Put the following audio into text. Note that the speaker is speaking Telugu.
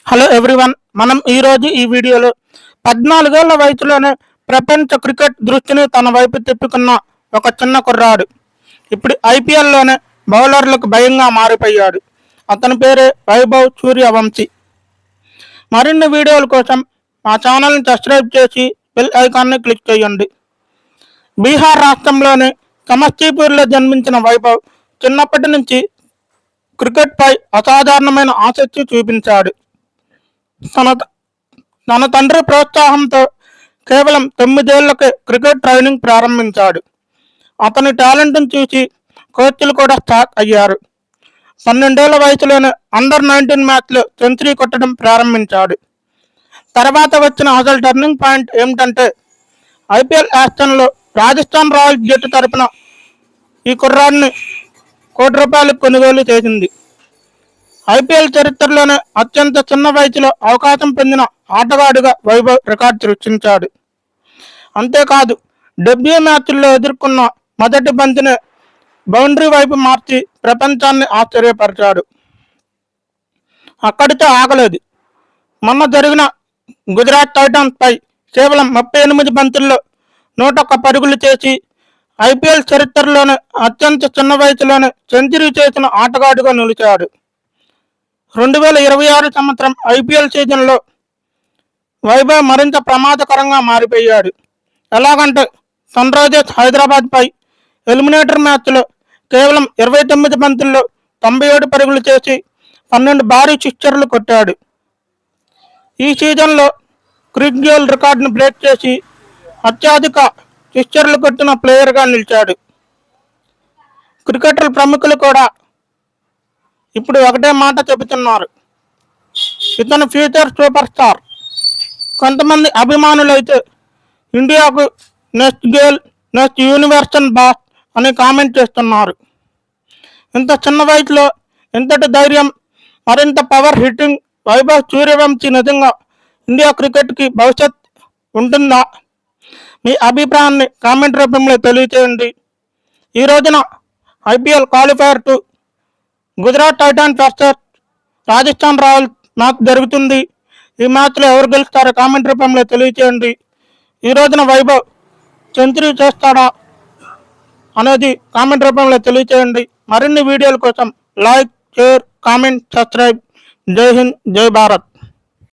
హలో ఎవ్రీవన్, మనం ఈరోజు ఈ వీడియోలో 14 ఏళ్ల వయసులోనే ప్రపంచ క్రికెట్ దృష్టిని తన వైపు తిప్పుకున్న ఒక చిన్న కుర్రాడు ఇప్పుడు ఐపీఎల్లోనే బౌలర్లకు భయంగా మారిపోయాడు. అతని పేరే వైభవ్ సూర్యవంశీ. మరిన్ని వీడియోల కోసం మా ఛానల్ని సబ్స్క్రైబ్ చేసి బెల్ ఐకాన్ని క్లిక్ చేయండి. బీహార్ రాష్ట్రంలోని సమస్తీపూర్లో జన్మించిన వైభవ్ చిన్నప్పటి నుంచి క్రికెట్పై అసాధారణమైన ఆసక్తి చూపించాడు. తన తండ్రి ప్రోత్సాహంతో కేవలం 9 ఏళ్లకే క్రికెట్ ట్రైనింగ్ ప్రారంభించాడు. అతని టాలెంట్ను చూసి కోచ్లు కూడా షాక్ అయ్యారు. 12 ఏళ్ల వయసులోనే అండర్-19 మ్యాచ్లో సెంచరీ కొట్టడం ప్రారంభించాడు. తర్వాత వచ్చిన అసలు టర్నింగ్ పాయింట్ ఏమిటంటే ఐపీఎల్ యాక్షన్లో రాజస్థాన్ రాయల్స్ జట్టు తరపున ఈ కుర్రాడిని ₹1 కోటి కొనుగోలు చేసింది. ఐపీఎల్ చరిత్రలోనే అత్యంత చిన్న వయసులో అవకాశం పొందిన ఆటగాడిగా వైభవ్ రికార్డు సృష్టించాడు. అంతేకాదు, డెబ్యూ మ్యాచ్ల్లో ఎదుర్కొన్న మొదటి బంతినే బౌండరీ వైపు మార్చి ప్రపంచాన్ని ఆశ్చర్యపరిచాడు. అక్కడితో ఆగలేదు. మొన్న జరిగిన గుజరాత్ టైటాన్స్ పై కేవలం 38 బంతుల్లో 101 పరుగులు చేసి ఐపీఎల్ చరిత్రలోనే అత్యంత చిన్న వయసులోనే సెంచరీ చేసిన ఆటగాడిగా నిలిచాడు. 2026 సంవత్సరం ఐపీఎల్ సీజన్లో వైభవ్ మరింత ప్రమాదకరంగా మారిపోయాడు. ఎలాగంటే సన్ రైజర్స్ హైదరాబాద్పై ఎలిమినేటర్ మ్యాచ్లో కేవలం 29 బంతుల్లో 97 పరుగులు చేసి 12 భారీ సిక్సర్లు కొట్టాడు. ఈ సీజన్లో క్రిస్ గేల్ రికార్డును బ్రేక్ చేసి అత్యధిక సిక్సర్లు కొట్టిన ప్లేయర్గా నిలిచాడు. క్రికెటర్ ప్రముఖులు కూడా ఇప్పుడు ఒకటే మాట చెబుతున్నారు, ఇతను ఫ్యూచర్ సూపర్ స్టార్. కొంతమంది అభిమానులైతే ఇండియాకు next Gayle, next universal boss అని కామెంట్ చేస్తున్నారు. ఇంత చిన్న వయసులో ఇంతటి ధైర్యం, మరింత పవర్ హిట్టింగ్ వైభవ్ సూర్యవంశీ నిజంగా ఇండియా క్రికెట్కి భవిష్యత్ ఉంటుందా? మీ అభిప్రాయాన్ని కామెంట్ రూపంలో తెలియచేయండి. ఈ రోజున IPL qualifier 2 Gujarat Titans versus Rajasthan Royals match జరుగుతుంది. ఈ మ్యాచ్లో ఎవరు గెలుస్తారో కామెంట్ రూపంలో తెలియచేయండి. ఈ రోజున వైభవ్ సెంచరీ చేస్తాడా అనేది కామెంట్ రూపంలో తెలియచేయండి. మరిన్ని వీడియోల కోసం లైక్, షేర్, కామెంట్, సబ్స్క్రైబ్. జై హింద్, జై భారత్.